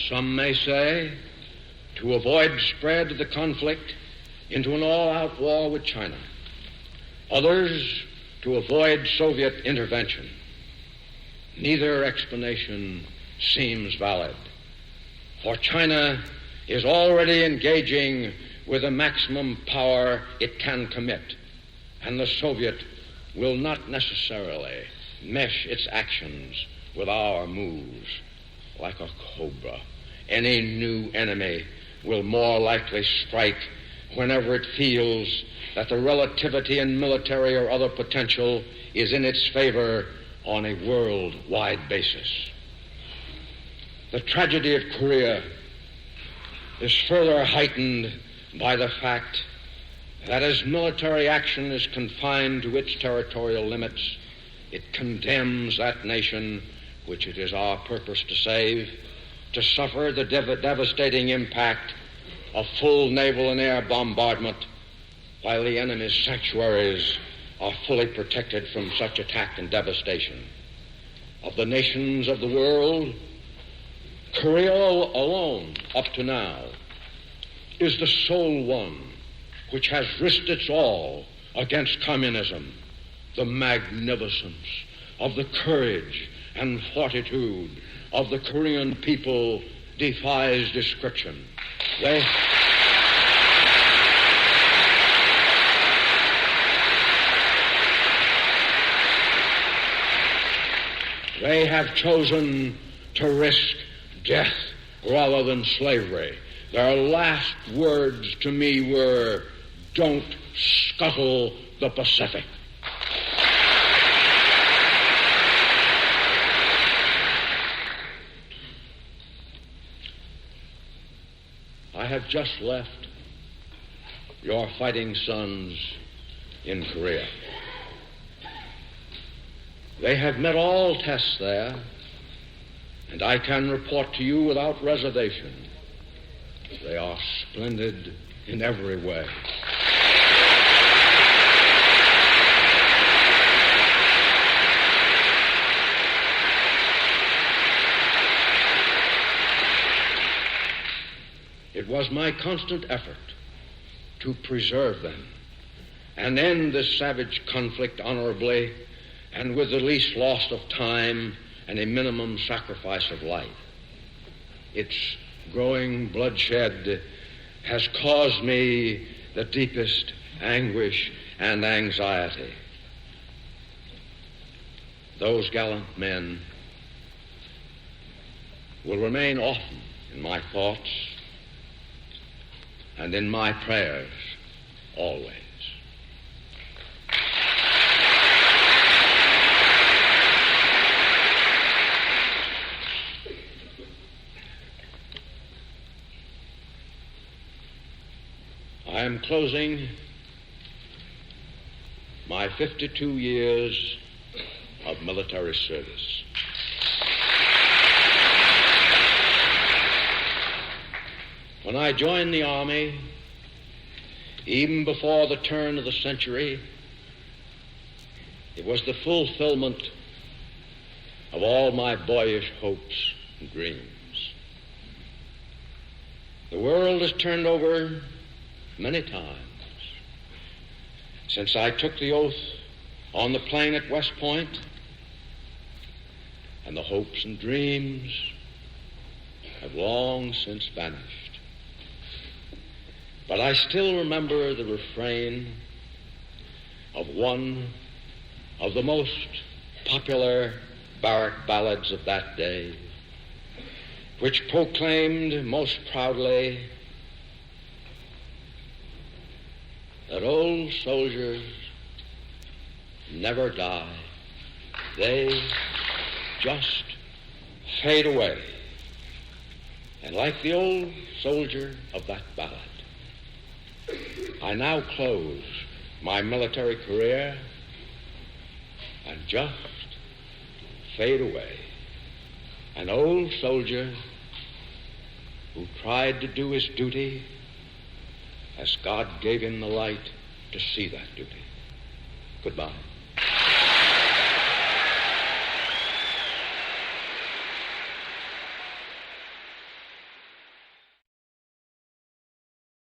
Some may say to avoid spread of the conflict into an all-out war with China. Others to avoid Soviet intervention. Neither explanation seems valid, for China is already engaging with the maximum power it can commit, and the Soviet will not necessarily mesh its actions with our moves. Like a cobra, any new enemy will more likely strike whenever it feels that the relativity in military or other potential is in its favor on a worldwide basis. The tragedy of Korea is further heightened by the fact that as military action is confined to its territorial limits, it condemns that nation, which it is our purpose to save, to suffer the devastating impact of full naval and air bombardment, while the enemy's sanctuaries are fully protected from such attack and devastation. Of the nations of the world, Korea alone, up to now, is the sole one which has risked its all against communism. The magnificence of the courage and fortitude of the Korean people defies description. They have chosen to risk death rather than slavery. Their last words to me were, "Don't scuttle the Pacific." I have just left your fighting sons in Korea. They have met all tests there, and I can report to you without reservation, they are splendid in every way. It was my constant effort to preserve them and end this savage conflict honorably and with the least loss of time and a minimum sacrifice of life. Its growing bloodshed has caused me the deepest anguish and anxiety. Those gallant men will remain often in my thoughts and in my prayers always. I am closing my 52 years of military service. When I joined the Army, even before the turn of the century, it was the fulfillment of all my boyish hopes and dreams. The world has turned over many times since I took the oath on the plain at West Point, and the hopes and dreams have long since vanished. But I still remember the refrain of one of the most popular barrack ballads of that day, which proclaimed most proudly that old soldiers never die. They just fade away. And like the old soldier of that ballad, I now close my military career and just fade away. An old soldier who tried to do his duty as God gave him the light to see that duty. Goodbye.